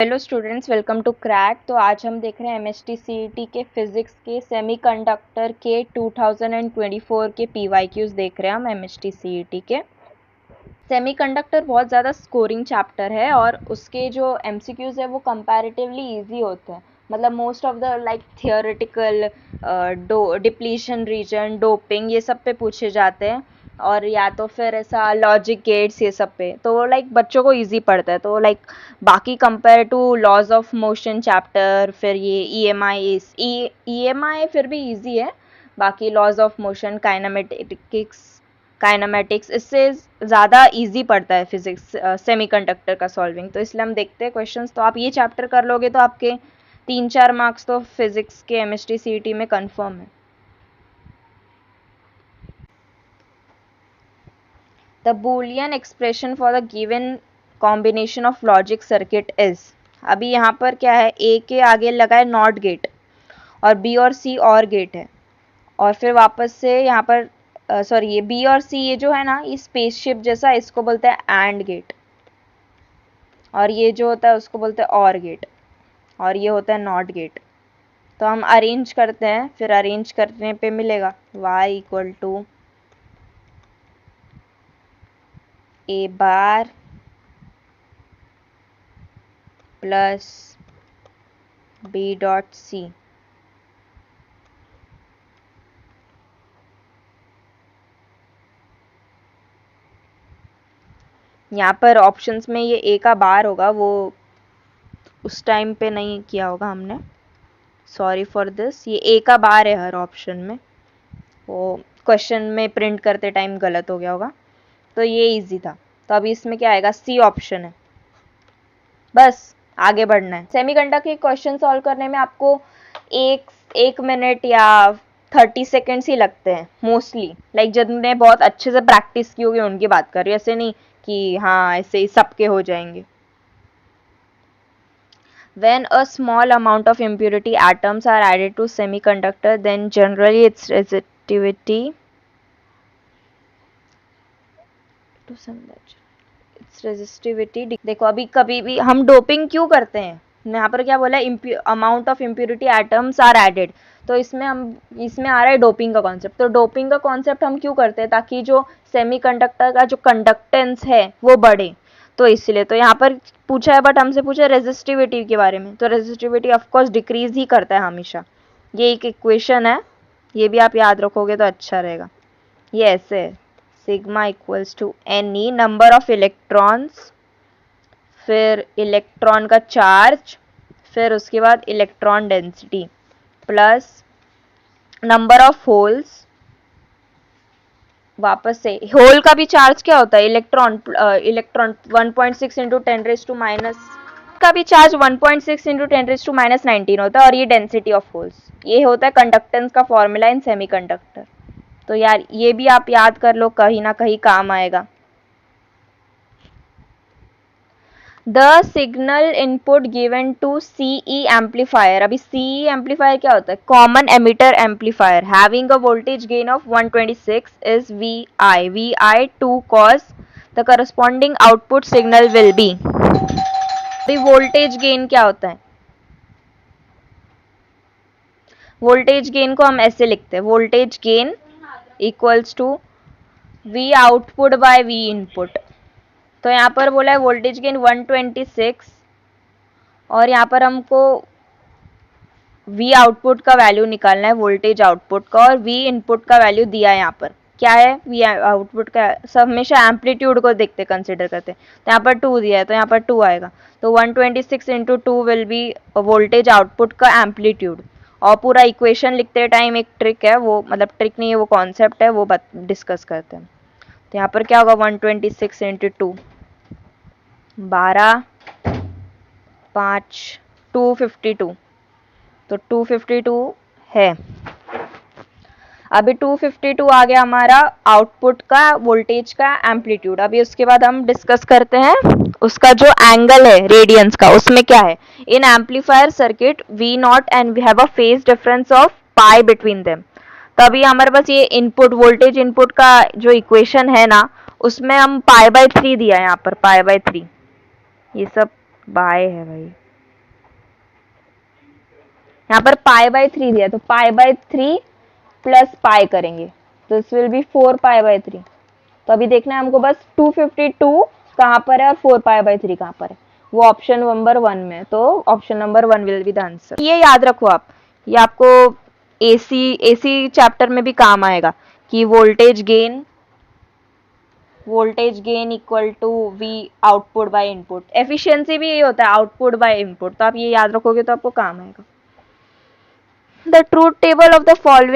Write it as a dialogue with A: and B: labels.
A: Hello students, welcome to Crack. तो आज हम देख रहे हैं एमएसटी सीईटी के फिजिक्स के सेमीकंडक्टर के 2024 के पीवाईक्यूज देख रहे हैं हम एमएसटी सीईटी के। सेमीकंडक्टर बहुत ज़्यादा स्कोरिंग चैप्टर है और उसके जो एमसीक्यूज है वो कंपैरेटिवली इजी होते हैं। मतलब most of the like theoretical depletion region, doping, ये सब पे पूछे जाते हैं और या तो फिर ऐसा लॉजिक गेट्स ये सब पे, तो वो लाइक बच्चों को इजी पड़ता है। तो लाइक बाकी compare to laws of motion chapter, फिर ये ईएमआई फिर भी इजी है। बाकी लॉज ऑफ मोशन, काइनेमेटिक्स इससे ज़्यादा इजी पड़ता है फिजिक्स सेमीकंडक्टर का सॉल्विंग। तो इसलिए हम देखते हैं क्वेश्चंस। तो आप ये चैप्टर कर लोगे तो आपके 3-4 मार्क्स तो फिजिक्स के एमएसटी सीईटी में कंफर्म है। The Boolean expression for the given combination of logic circuit is. अभी यहाँ पर क्या है, ए के आगे लगा है नॉट गेट और बी और सी और गेट है, और फिर वापस से यहाँ पर सॉरी ये बी और सी ये जो है ना, ये स्पेसशिप जैसा, इसको बोलते हैं एंड गेट, और ये जो होता है उसको बोलते हैं और गेट, और ये होता है नॉट गेट। तो हम अरेंज करते हैं, फिर अरेंज करने पे मिलेगा y equal to A bar plus B dot C. यहाँ पर ऑप्शंस में ये ए का बार होगा, वो उस टाइम पे नहीं किया होगा हमने, सॉरी फॉर दिस। ये ए का बार है हर ऑप्शन में, वो क्वेश्चन में प्रिंट करते टाइम गलत हो गया होगा। तो ये इजी था। तो अभी इसमें क्या आएगा, सी ऑप्शन है। बस आगे बढ़ना है। सेमीकंडक्टर के क्वेश्चन सॉल्व करने में आपको एक मिनट या 30 सेकेंड्स ही लगते हैं मोस्टली। लाइक जिनने बहुत अच्छे से प्रैक्टिस की होगी उनकी बात कर रही हूँ, ऐसे नहीं कि हाँ ऐसे ही सबके हो जाएंगे। When a small amount of impurity atoms are added to semiconductor, then generally its resistivity देखो, अभी कभी भी हम डोपिंग क्यों करते हैं, यहाँ पर क्या बोला है, amount of impurity atoms are added. तो इसमें आ रहा है डोपिंग का कॉन्सेप्ट। तो डोपिंग का कॉन्सेप्ट हम क्यों करते हैं, ताकि जो सेमीकंडक्टर का जो कंडक्टेंस है वो बढ़े। तो इसलिए तो यहाँ पर पूछा है, बट हमसे पूछा है रेजिस्टिविटी के बारे में। तो रेजिस्टिविटी ऑफकोर्स डिक्रीज ही करता है हमेशा। ये एक इक्वेशन है, ये भी आप याद रखोगे तो अच्छा रहेगा। ये ऐसे है, sigma equals to any number of electrons, फिर इलेक्ट्रॉन का चार्ज, फिर उसके बाद electron density, plus number of holes. वापस से होल का भी चार्ज क्या होता है, इलेक्ट्रॉन 1.6 इंटू 10⁻⁻, का भी चार्ज 1.6 इंटू 10⁻⁻19 होता है, और ये डेंसिटी ऑफ होल्स। ये होता है कंडक्टेंस का फॉर्मूला इन सेमीकंडक्टर। तो यार ये भी आप याद कर लो, कहीं ना कहीं काम आएगा। The signal input given to CE amplifier. अभी सीई एम्पलीफायर क्या होता है, common emitter amplifier, having a voltage gain of 126 is V I 2 cos the corresponding output signal will be. अभी वोल्टेज गेन क्या होता है, वोल्टेज गेन को हम ऐसे लिखते हैं, voltage gain equals to V output by V input. तो यहाँ पर बोला है वोल्टेज गेन 126, और यहाँ पर हमको वी आउटपुट का वैल्यू निकालना है, वोल्टेज आउटपुट का, और वी इनपुट का वैल्यू दिया है। यहाँ पर क्या है, वी आउटपुट का सब हमेशा एम्पलीट्यूड को देखते कंसिडर करते। तो यहाँ पर 2 दिया है, तो यहाँ पर 2 आएगा। तो 126 into 2 will be voltage output का एम्पलीट्यूड। और पूरा इक्वेशन लिखते टाइम एक ट्रिक है, वो मतलब ट्रिक नहीं है, वो कॉन्सेप्ट है, वो डिस्कस करते हैं। तो यहाँ पर क्या होगा, 126 इंटू 2 12 5 252, तो 252 है। अभी 252 आ गया हमारा आउटपुट का वोल्टेज का एम्पलीट्यूड। अभी उसके बाद हम डिस्कस करते हैं उसका जो एंगल है रेडियंस का, उसमें क्या है, in amplifier circuit V naught and we have a phase difference of pi between them. तो अभी हमारे पास ये इनपुट वोल्टेज इनपुट का जो इक्वेशन है ना, उसमें हम पाई बाय 3 दिया है, यहाँ पर पाई बाय 3, ये सब बाय है भाई। यहाँ पर π/3 दिया, तो π/3 प्लस पाई करेंगे, तो इस विल बी 4π/3। तो अभी देखना है हमको बस 252 कहाँ पर है और 4π/3 कहाँ पर है, वो ऑप्शन नंबर 1 में है, तो option number 1 will be the answer. ये याद रखो आप, ये आपको एसी चैप्टर में भी काम आएगा कि voltage gain equal to V output by input. Efficiency भी यही होता है, आउटपुट बाय इनपुट, तो आप ये याद रखोगे तो आपको काम आएगा। The truth table of the following